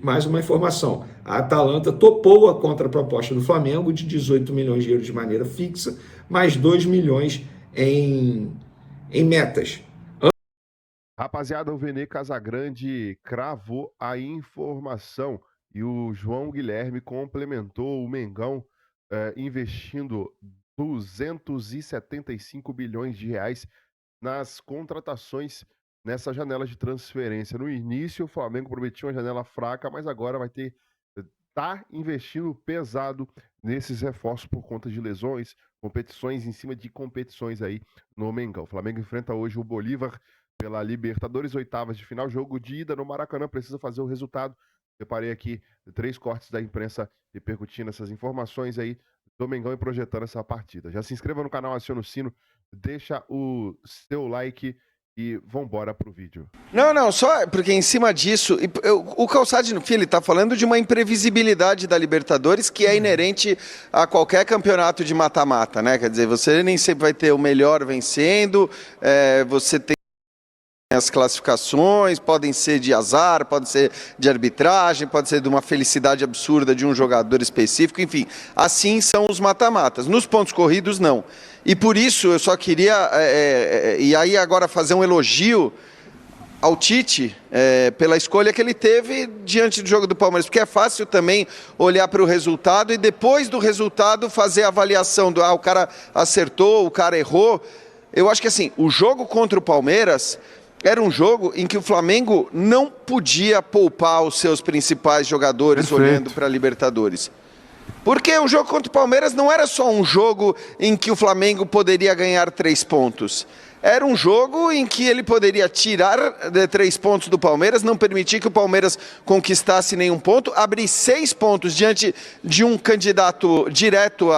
mais uma informação. A Atalanta topou a contraproposta do Flamengo de 18 milhões de euros de maneira fixa, mais 2 milhões em metas. Rapaziada, o Vene Casagrande cravou a informação e o João Guilherme complementou o Mengão investindo 275 bilhões de reais nas contratações nessa janela de transferência. No início, o Flamengo prometia uma janela fraca, mas agora vai tá investindo pesado nesses reforços por conta de lesões, competições em cima de competições aí no Mengão. O Flamengo enfrenta hoje o Bolívar pela Libertadores, oitavas de final, jogo de ida no Maracanã, precisa fazer o resultado. Separei aqui 3 cortes da imprensa repercutindo essas informações aí do Mengão e projetando essa partida. Já se inscreva no canal, aciona o sino, deixa o seu like e vambora pro vídeo. Não, só porque em cima disso, o Calçade, no fim, ele tá falando de uma imprevisibilidade da Libertadores que é inerente a qualquer campeonato de mata-mata, né? Quer dizer, você nem sempre vai ter o melhor vencendo, você tem as classificações, podem ser de azar, pode ser de arbitragem, pode ser de uma felicidade absurda de um jogador específico, enfim, assim são os mata-matas. Nos pontos corridos, não. E por isso eu só queria, e aí agora fazer um elogio ao Tite pela escolha que ele teve diante do jogo do Palmeiras, porque é fácil também olhar para o resultado e depois do resultado fazer a avaliação do o cara acertou, o cara errou. Eu acho que assim, o jogo contra o Palmeiras era um jogo em que o Flamengo não podia poupar os seus principais jogadores. Perfeito. Olhando para a Libertadores. Porque o jogo contra o Palmeiras não era só um jogo em que o Flamengo poderia ganhar 3 pontos. Era um jogo em que ele poderia tirar 3 pontos do Palmeiras, não permitir que o Palmeiras conquistasse nenhum ponto, abrir 6 pontos diante de um candidato direto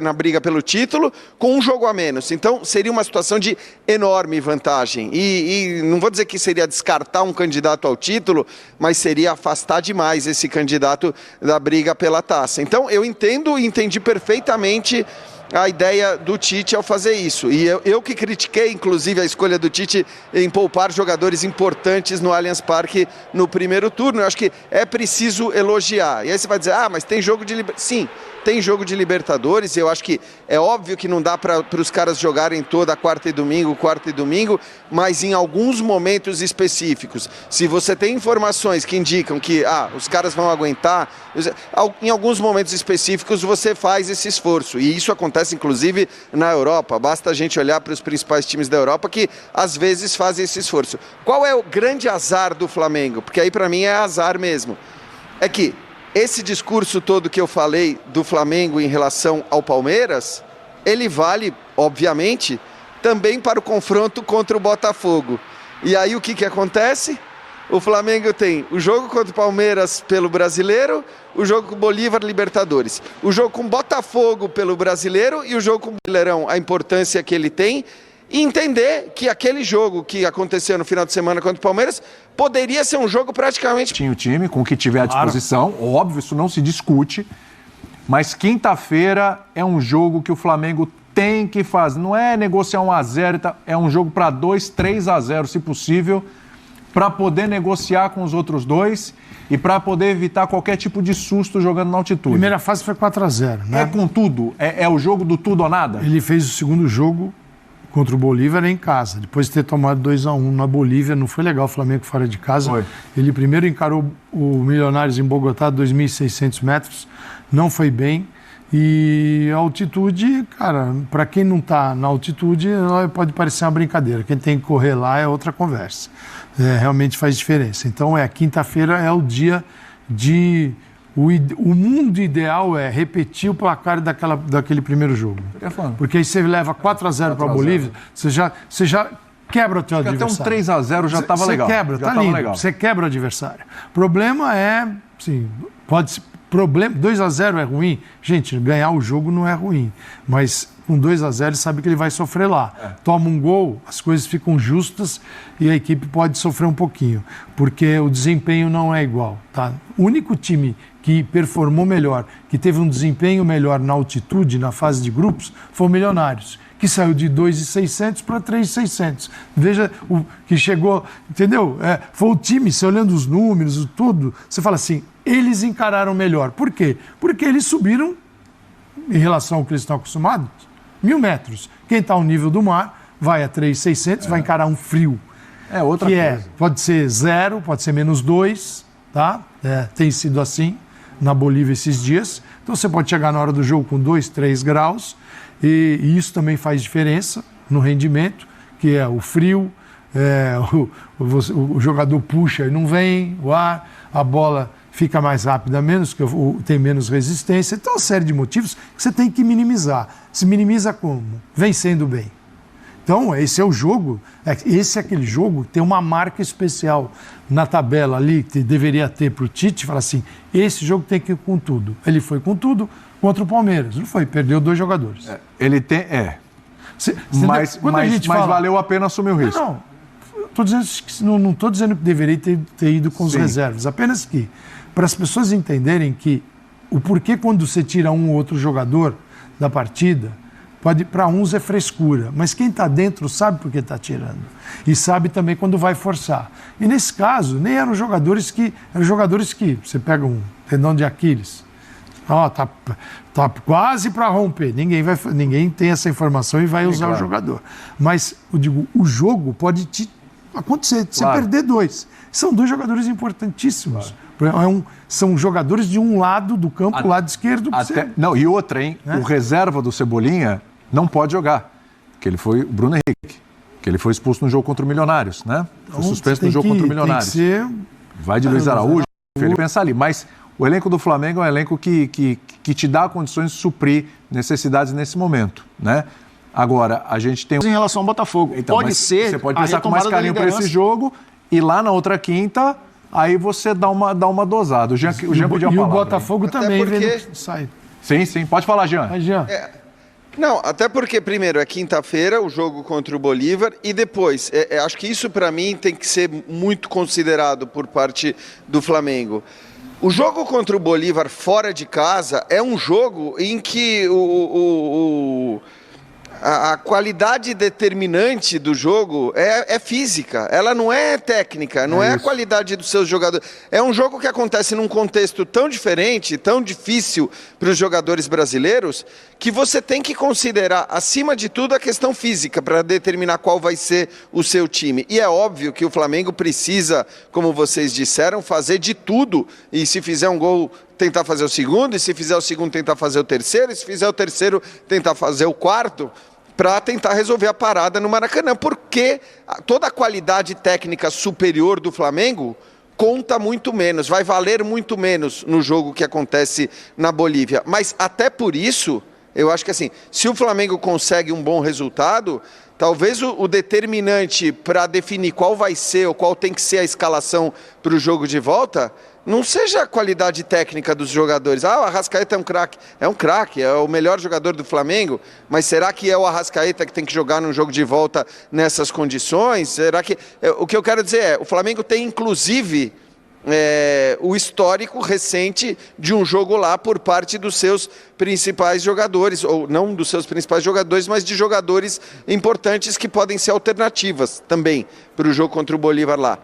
na briga pelo título, com um jogo a menos. Então, seria uma situação de enorme vantagem. E não vou dizer que seria descartar um candidato ao título, mas seria afastar demais esse candidato da briga pela taça. Então, eu entendi perfeitamente a ideia do Tite ao fazer isso. E eu que critiquei, inclusive, a escolha do Tite em poupar jogadores importantes no Allianz Parque no primeiro turno. Eu acho que é preciso elogiar. E aí você vai dizer, mas tem jogo de Libertadores. Sim, tem jogo de Libertadores. Eu acho que é óbvio que não dá para os caras jogarem toda quarta e domingo, mas em alguns momentos específicos. Se você tem informações que indicam que os caras vão aguentar, em alguns momentos específicos você faz esse esforço. E isso acontece inclusive na Europa, basta a gente olhar para os principais times da Europa que às vezes fazem esse esforço. Qual é o grande azar do Flamengo? Porque aí para mim é azar mesmo. É que esse discurso todo que eu falei do Flamengo em relação ao Palmeiras, ele vale, obviamente, também para o confronto contra o Botafogo. E aí o que acontece? O Flamengo tem o jogo contra o Palmeiras pelo Brasileiro, o jogo com o Bolívar, Libertadores. O jogo com o Botafogo pelo Brasileiro e o jogo com o Brasileirão, a importância que ele tem. E entender que aquele jogo que aconteceu no final de semana contra o Palmeiras poderia ser um jogo praticamente... Tinha o time com o que tiver à disposição, óbvio, isso não se discute. Mas quinta-feira é um jogo que o Flamengo tem que fazer. Não é negociar 1-0, é um jogo para 2, 3-0, se possível, para poder negociar com os outros dois e para poder evitar qualquer tipo de susto jogando na altitude. Primeira fase foi 4-0, né? É com tudo? É o jogo do tudo ou nada? Ele fez o segundo jogo contra o Bolívar em casa, depois de ter tomado 2-1 na Bolívia. Não foi legal o Flamengo fora de casa. Foi. Ele primeiro encarou o Milionários em Bogotá, 2.600 metros, não foi bem. E a altitude, cara, para quem não está na altitude, pode parecer uma brincadeira. Quem tem que correr lá é outra conversa. Realmente faz diferença. Então, quinta-feira é o dia de... O mundo ideal é repetir o placar daquele primeiro jogo. Porque aí você leva 4-0 para a Bolívia, você já quebra o teu adversário. Até um 3-0 já estava legal. Você quebra, tá lindo. Você quebra o adversário. O problema é, sim, pode ser... 2-0 é ruim? Gente, ganhar o jogo não é ruim. Mas com 2-0 ele sabe que ele vai sofrer lá. Toma um gol, as coisas ficam justas e a equipe pode sofrer um pouquinho. Porque o desempenho não é igual. Tá? O único time que performou melhor, que teve um desempenho melhor na altitude, na fase de grupos, foi o Milionários, que saiu de 2.600 para 3.600. Veja o que chegou, entendeu? Foi o time, você olhando os números, tudo, você fala assim, eles encararam melhor. Por quê? Porque eles subiram, em relação ao que eles estão acostumados, 1.000 metros. Quem está ao nível do mar vai a 3.600, vai encarar um frio. Outra coisa. Pode ser 0, pode ser -2, tá? Tem sido assim na Bolívia esses dias. Então você pode chegar na hora do jogo com 2, 3 graus, e isso também faz diferença no rendimento, que é o frio, o jogador puxa e não vem, o ar, a bola fica mais rápida, tem menos resistência. Então, uma série de motivos que você tem que minimizar. Se minimiza como? Vencendo bem. Então, esse é o jogo, esse é aquele jogo que tem uma marca especial na tabela ali, que deveria ter para o Tite, falar assim, esse jogo tem que ir com tudo. Ele foi com tudo contra o Palmeiras, não foi, perdeu 2 jogadores. Ele tem, mas valeu a pena assumir o risco. Não estou dizendo que deveria ter ido com os reservas, apenas que, para as pessoas entenderem que o porquê quando você tira um ou outro jogador da partida, para uns é frescura, mas quem está dentro sabe por que está tirando. E sabe também quando vai forçar. E nesse caso, nem eram jogadores que você pega um tendão de Aquiles, tá quase para romper. Ninguém tem essa informação e vai usar o jogador. Mas, eu digo, o jogo pode acontecer, você perder 2. São 2 jogadores importantíssimos. São jogadores de um lado do campo, lado esquerdo. Não, e outra, hein? O reserva do Cebolinha não pode jogar. Que ele foi o Bruno Henrique. Que ele foi expulso no jogo contra o Milionários, né? Foi suspenso no jogo contra o Milionários. Vai de Luiz Araújo, ele pensa ali. Mas o elenco do Flamengo é um elenco que te dá condições de suprir necessidades nesse momento, né? Agora, a gente tem... Em relação ao Botafogo, então, pode ser... Você pode pensar com mais carinho para esse jogo e lá na outra quinta, aí você dá uma dosada. O Jean pediu a palavra. E o Botafogo também, sai. Sim. Pode falar, Jean. Não, até porque, primeiro, é quinta-feira, o jogo contra o Bolívar, e depois, acho que isso para mim tem que ser muito considerado por parte do Flamengo. O jogo contra o Bolívar fora de casa é um jogo em que a qualidade determinante do jogo é física, ela não é técnica, não é a qualidade dos seus jogadores. É um jogo que acontece num contexto tão diferente, tão difícil para os jogadores brasileiros, que você tem que considerar, acima de tudo, a questão física para determinar qual vai ser o seu time. E é óbvio que o Flamengo precisa, como vocês disseram, fazer de tudo, e se fizer um gol, tentar fazer o segundo, e se fizer o segundo, tentar fazer o terceiro, e se fizer o terceiro, tentar fazer o quarto, para tentar resolver a parada no Maracanã, porque toda a qualidade técnica superior do Flamengo conta muito menos, vai valer muito menos no jogo que acontece na Bolívia. Mas até por isso, eu acho que assim, se o Flamengo consegue um bom resultado, talvez o determinante para definir qual vai ser ou qual tem que ser a escalação para o jogo de volta não seja a qualidade técnica dos jogadores. O Arrascaeta é um craque, é o melhor jogador do Flamengo, mas será que é o Arrascaeta que tem que jogar num jogo de volta nessas condições? Será que... O que eu quero dizer é, o Flamengo tem inclusive o histórico recente de um jogo lá por parte dos seus principais jogadores, ou não dos seus principais jogadores, mas de jogadores importantes que podem ser alternativas também para o jogo contra o Bolívar lá.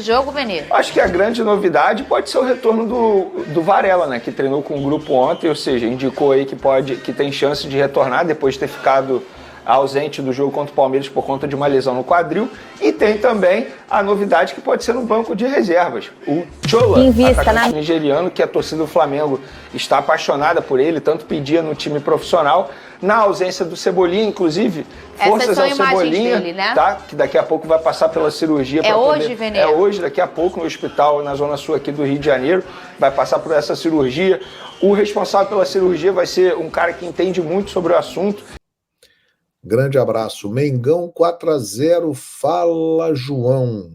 Jogo, Benito. Acho que a grande novidade pode ser o retorno do Varela, né, que treinou com o grupo ontem, ou seja, indicou aí que tem chance de retornar depois de ter ficado ausente do jogo contra o Palmeiras por conta de uma lesão no quadril. E tem também a novidade que pode ser no banco de reservas. O Chola, atacante nigeriano, que a torcida do Flamengo está apaixonada por ele, tanto pedia no time profissional. Na ausência do Cebolinha, inclusive, forças ao Cebolinha, dele, né? Tá? Que daqui a pouco vai passar pela cirurgia. Veneiro? É hoje, daqui a pouco, no hospital na Zona Sul aqui do Rio de Janeiro. Vai passar por essa cirurgia. O responsável pela cirurgia vai ser um cara que entende muito sobre o assunto. Grande abraço. Mengão 4-0. Fala, João.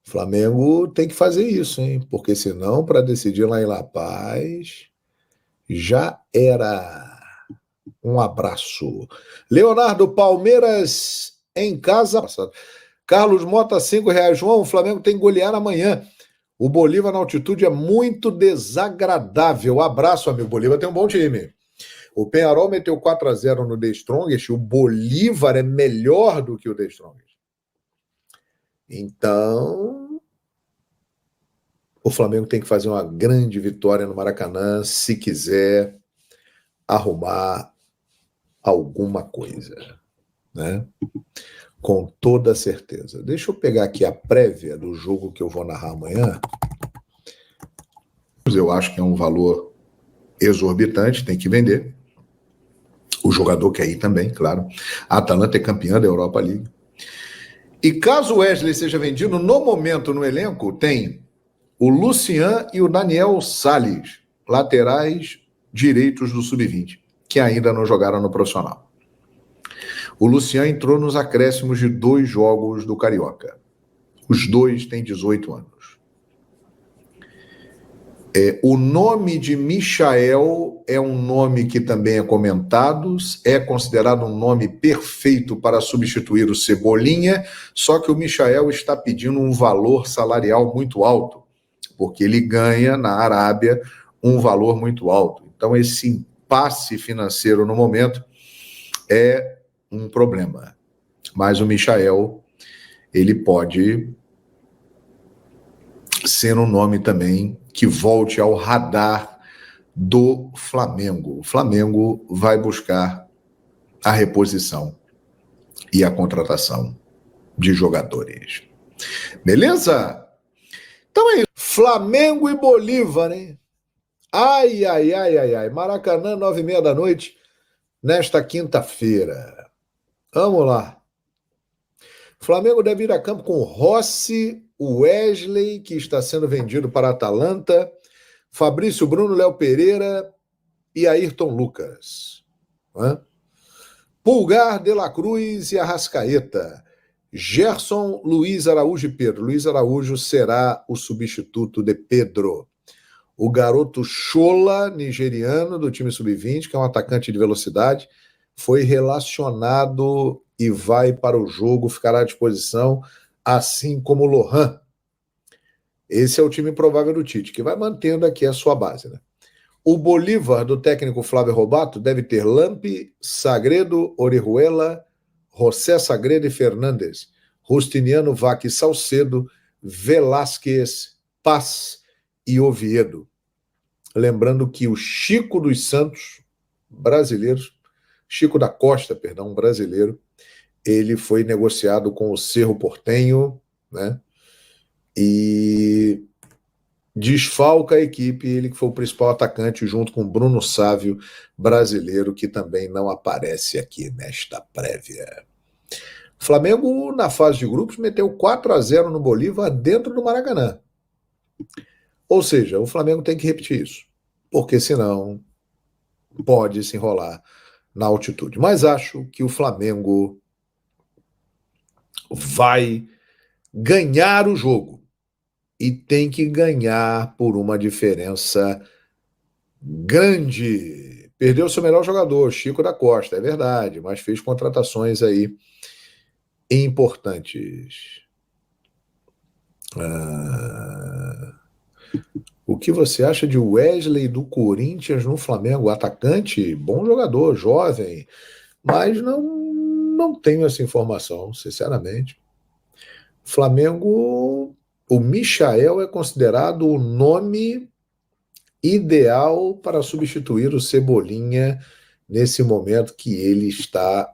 Flamengo tem que fazer isso, hein? Porque senão, para decidir lá em La Paz, já era. Um abraço. Leonardo, Palmeiras em casa. Carlos Mota, R$5. João, o Flamengo tem que golear amanhã. O Bolívar na altitude é muito desagradável. Abraço, amigo. Bolívar tem um bom time. O Peñarol meteu 4-0 no The Strongest, o Bolívar é melhor do que o The Strongest. Então, o Flamengo tem que fazer uma grande vitória no Maracanã se quiser arrumar alguma coisa, né? Com toda certeza. Deixa eu pegar aqui a prévia do jogo que eu vou narrar amanhã. Eu acho que é um valor exorbitante, tem que vender. O jogador quer ir também, claro. A Atalanta é campeã da Europa League. E caso o Wesley seja vendido, no momento no elenco tem o Lucian e o Daniel Salles, laterais direitos do Sub-20, que ainda não jogaram no profissional. O Lucian entrou nos acréscimos de 2 jogos do Carioca. Os 2 têm 18 anos. O nome de Michael é um nome que também é comentado, é considerado um nome perfeito para substituir o Cebolinha, só que o Michael está pedindo um valor salarial muito alto, porque ele ganha na Arábia um valor muito alto. Então esse impasse financeiro no momento é um problema. Mas o Michael, ele pode ser um nome também que volte ao radar do Flamengo. O Flamengo vai buscar a reposição e a contratação de jogadores. Beleza? Então é isso. Flamengo e Bolívar, hein? Ai, ai, ai, ai, ai. Maracanã, 9h30 da noite, nesta quinta-feira. Vamos lá. O Flamengo deve ir a campo com Rossi, o Wesley, que está sendo vendido para a Atalanta, Fabrício Bruno, Léo Pereira e Ayrton Lucas. Pulgar, De La Cruz e Arrascaeta. Gerson, Luiz Araújo e Pedro. Luiz Araújo será o substituto de Pedro. O garoto Chola, nigeriano, do time sub-20, que é um atacante de velocidade, foi relacionado e vai para o jogo, ficará à disposição, assim como o Lohan. Esse é o time provável do Tite, que vai mantendo aqui a sua base, né? O Bolívar, do técnico Flávio Robato, deve ter Lampe, Sagredo, Orejuela, José Sagredo e Fernandes, Justiniano, Vaca e Salcedo, Velásquez, Paz e Oviedo. Lembrando que o Chico dos Santos, Chico da Costa, brasileiro, ele foi negociado com o Cerro Porteño, né? E desfalca a equipe, ele que foi o principal atacante, junto com Bruno Sávio, brasileiro, que também não aparece aqui nesta prévia. O Flamengo, na fase de grupos, meteu 4-0 no Bolívar dentro do Maracanã. Ou seja, o Flamengo tem que repetir isso, porque senão pode se enrolar na altitude. Mas acho que o Flamengo vai ganhar o jogo e tem que ganhar por uma diferença grande. Perdeu seu melhor jogador, Chico da Costa, é verdade, mas fez contratações aí importantes. O que você acha de Wesley do Corinthians no Flamengo? Atacante, bom jogador, jovem, mas não tenho essa informação, sinceramente. Flamengo, o Michael é considerado o nome ideal para substituir o Cebolinha nesse momento que ele está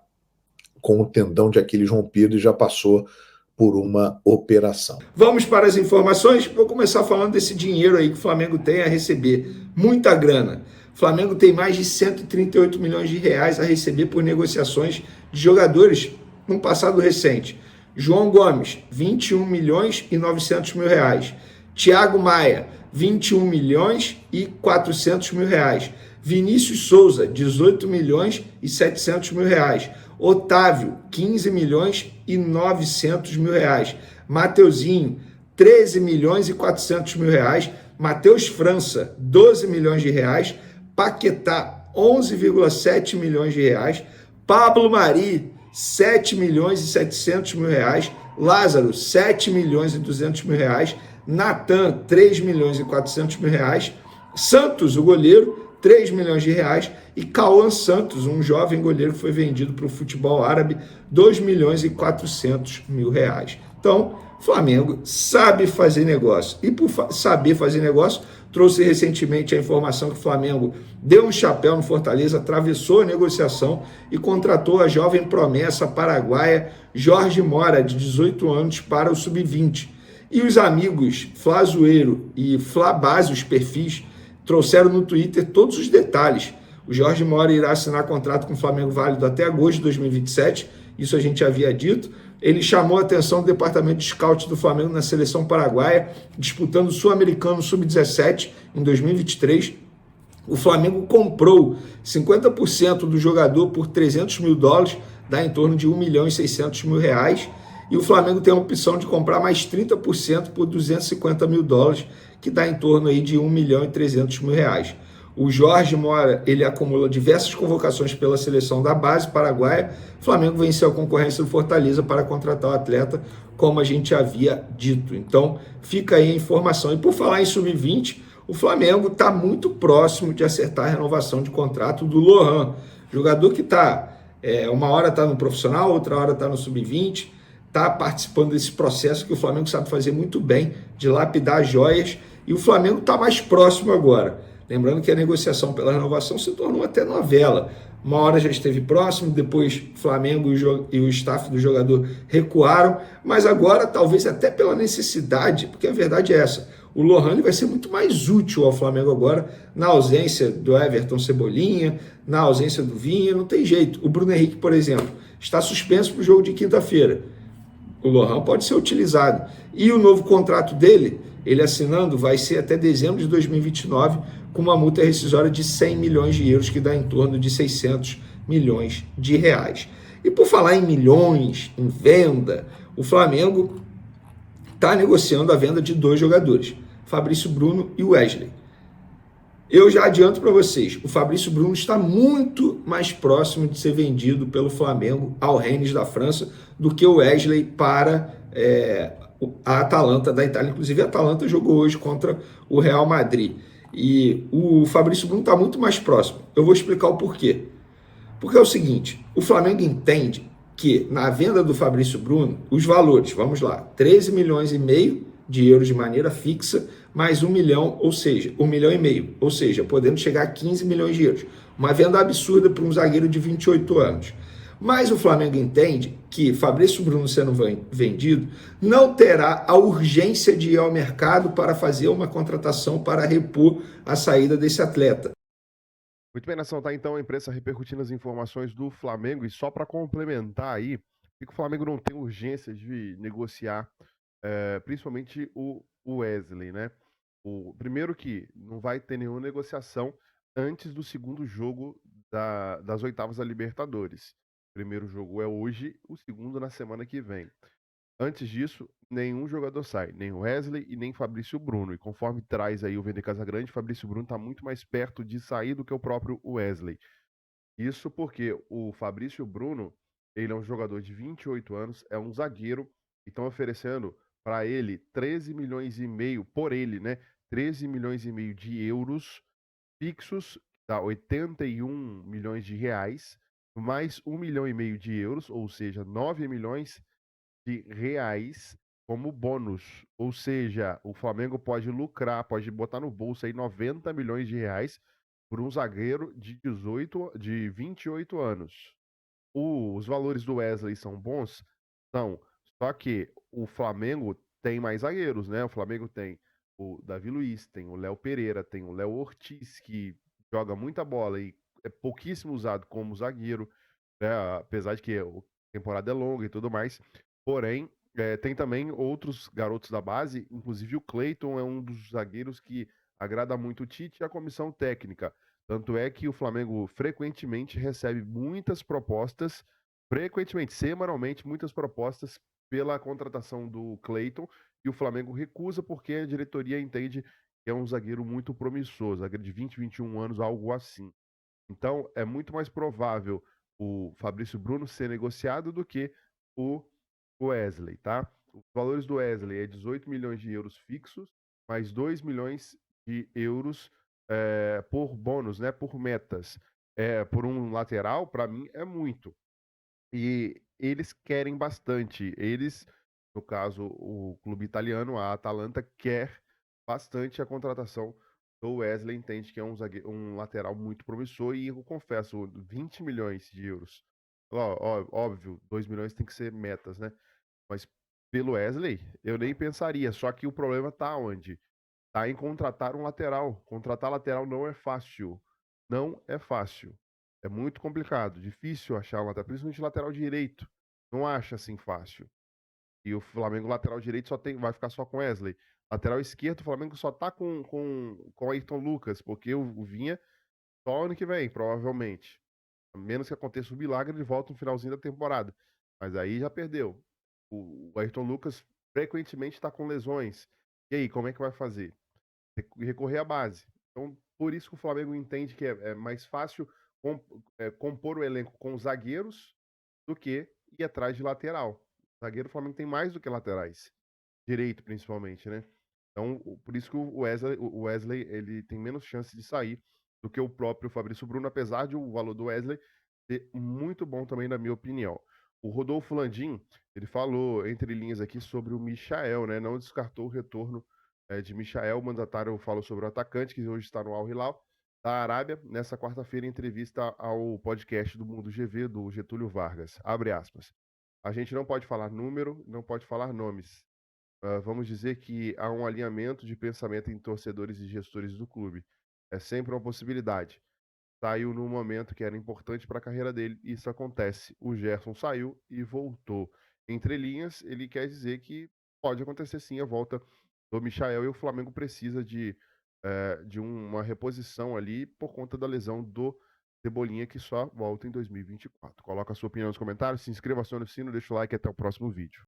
com o tendão de Aquiles rompido e já passou por uma operação. Vamos para as informações. Vou começar falando desse dinheiro aí que o Flamengo tem a receber. Muita grana. O Flamengo tem mais de 138 milhões de reais a receber por negociações de jogadores no passado recente. João Gomes, 21 milhões e 900 mil reais. Thiago Maia, 21 milhões e 400 mil reais. Vinícius Souza, 18 milhões e 700 mil reais. Otávio, 15 milhões e 900 mil reais. Mateuzinho, 13 milhões e 400 mil reais. Matheus França, 12 milhões de reais. Paquetá, 11,7 milhões de reais. Pablo Mari, 7 milhões e 700 mil reais. Lázaro, 7 milhões e 200 mil reais. Natan, 3 milhões e 400 mil reais. Santos, o goleiro, 3 milhões de reais, e Cauã Santos, um jovem goleiro que foi vendido para o futebol árabe, 2 milhões e 400 mil reais. Então, Flamengo sabe fazer negócio. E por saber fazer negócio, trouxe recentemente a informação que o Flamengo deu um chapéu no Fortaleza, atravessou a negociação e contratou a jovem promessa paraguaia Jorge Mora, de 18 anos, para o Sub-20. E os amigos Flazoeiro e Flabase, os perfis, trouxeram no Twitter todos os detalhes. O Jorge Mora irá assinar contrato com o Flamengo válido até agosto de 2027, isso a gente havia dito. Ele chamou a atenção do departamento de scout do Flamengo na seleção paraguaia, disputando o Sul-Americano Sub-17 em 2023. O Flamengo comprou 50% do jogador por 300 mil dólares, dá em torno de 1 milhão e 600 mil reais. E o Flamengo tem a opção de comprar mais 30% por 250 mil dólares, que dá em torno aí de 1 milhão e 300 mil reais. O Jorge Mora, ele acumula diversas convocações pela seleção da base paraguaia. O Flamengo venceu a concorrência do Fortaleza para contratar o atleta, como a gente havia dito. Então, fica aí a informação. E por falar em Sub-20, o Flamengo está muito próximo de acertar a renovação de contrato do Lohan, jogador que está, uma hora está no profissional, outra hora está no Sub-20, está participando desse processo que o Flamengo sabe fazer muito bem, de lapidar joias, e o Flamengo está mais próximo agora. Lembrando que a negociação pela renovação se tornou até novela. Uma hora já esteve próximo, depois Flamengo e o staff do jogador recuaram, mas agora, talvez até pela necessidade, porque a verdade é essa, o Lohan vai ser muito mais útil ao Flamengo agora, na ausência do Everton Cebolinha, na ausência do Vinha, não tem jeito. O Bruno Henrique, por exemplo, está suspenso para o jogo de quinta-feira. O Lohan pode ser utilizado. E o novo contrato dele, ele assinando, vai ser até dezembro de 2029, com uma multa rescisória de 100 milhões de euros, que dá em torno de 600 milhões de reais. E por falar em milhões, em venda, o Flamengo está negociando a venda de 2 jogadores, Fabrício Bruno e Wesley. Eu já adianto para vocês, o Fabrício Bruno está muito mais próximo de ser vendido pelo Flamengo ao Rennes da França do que o Wesley para a Atalanta da Itália. Inclusive, a Atalanta jogou hoje contra o Real Madrid. E o Fabrício Bruno está muito mais próximo. Eu vou explicar o porquê. Porque é o seguinte, o Flamengo entende que na venda do Fabrício Bruno, os valores, vamos lá, 13 milhões e meio de euros de maneira fixa, mais 1 milhão, ou seja, 1 milhão e meio, ou seja, podendo chegar a 15 milhões de euros. Uma venda absurda para um zagueiro de 28 anos. Mas o Flamengo entende que Fabrício Bruno sendo vendido não terá a urgência de ir ao mercado para fazer uma contratação para repor a saída desse atleta. Muito bem, Nação, tá então a imprensa repercutindo as informações do Flamengo, e só para complementar aí, que o Flamengo não tem urgência de negociar, principalmente o Wesley, né? Primeiro que não vai ter nenhuma negociação antes do segundo jogo das oitavas da Libertadores. O primeiro jogo é hoje, o segundo na semana que vem. Antes disso, nenhum jogador sai, nem o Wesley e nem Fabrício Bruno. E conforme traz aí o Vene Casagrande, Fabrício Bruno está muito mais perto de sair do que o próprio Wesley. Isso porque o Fabrício Bruno, ele é um jogador de 28 anos, é um zagueiro, e estão oferecendo para ele 13 milhões e meio, por ele, né? 13 milhões e meio de euros fixos, dá 81 milhões de reais, mais 1 milhão e meio de euros, ou seja, 9 milhões de reais como bônus. Ou seja, o Flamengo pode lucrar, pode botar no bolso aí 90 milhões de reais por um zagueiro de 28 anos. Os valores do Wesley são bons? São. Só que o Flamengo tem mais zagueiros, né? O Flamengo tem o Davi Luiz, tem o Léo Pereira, tem o Léo Ortiz, que joga muita bola e é pouquíssimo usado como zagueiro, né? Apesar de que a temporada é longa e tudo mais. Porém, tem também outros garotos da base, inclusive o Cleiton é um dos zagueiros que agrada muito o Tite e a comissão técnica. Tanto é que o Flamengo frequentemente recebe muitas propostas, semanalmente, muitas propostas pela contratação do Cleiton, e o Flamengo recusa porque a diretoria entende que é um zagueiro muito promissor, zagueiro de 20, 21 anos, algo assim. Então, é muito mais provável o Fabrício Bruno ser negociado do que o Wesley, tá? Os valores do Wesley é 18 milhões de euros fixos, mais 2 milhões de euros por bônus, né? Por metas, por um lateral, para mim é muito. E eles querem bastante. Eles, no caso, o clube italiano, a Atalanta, quer bastante a contratação do Wesley, entende que é um lateral muito promissor e eu confesso, 20 milhões de euros. Óbvio, 2 milhões tem que ser metas, né? Mas pelo Wesley, eu nem pensaria. Só que o problema tá onde? Tá em contratar um lateral. Contratar lateral não é fácil. Não é fácil. É muito complicado, difícil achar um lateral, principalmente lateral direito. Não acha assim fácil. E o Flamengo lateral direito vai ficar só com Wesley. Lateral esquerdo, o Flamengo só tá com Ayrton Lucas, porque o Vinha só ano que vem, provavelmente. A menos que aconteça um milagre, ele volta no finalzinho da temporada. Mas aí já perdeu. O Ayrton Lucas frequentemente está com lesões. E aí, como é que vai fazer? Recorrer à base. Então, por isso que o Flamengo entende que é mais fácil compor o elenco com zagueiros do que ir atrás de lateral. Zagueiro, o Flamengo tem mais do que laterais. Direito, principalmente, né? Então, por isso que o Wesley ele tem menos chance de sair do que o próprio Fabrício Bruno, apesar de o valor do Wesley ser muito bom também, na minha opinião. O Rodolfo Landim, ele falou entre linhas aqui sobre o Michael, né? Não descartou o retorno de Michael. O mandatário falou sobre o atacante, que hoje está no Al Hilal da Arábia, nessa quarta-feira, em entrevista ao podcast do Mundo GV, do Getúlio Vargas. Abre aspas. A gente não pode falar número, não pode falar nomes. Vamos dizer que há um alinhamento de pensamento em torcedores e gestores do clube. É sempre uma possibilidade. Saiu num momento que era importante para a carreira dele, e isso acontece. O Gerson saiu e voltou. Entre linhas, ele quer dizer que pode acontecer sim a volta do Michael, e o Flamengo precisa de uma reposição ali por conta da lesão do Cebolinha, que só volta em 2024. Coloca a sua opinião nos comentários, se inscreva, acione o sino, deixa o like e até o próximo vídeo.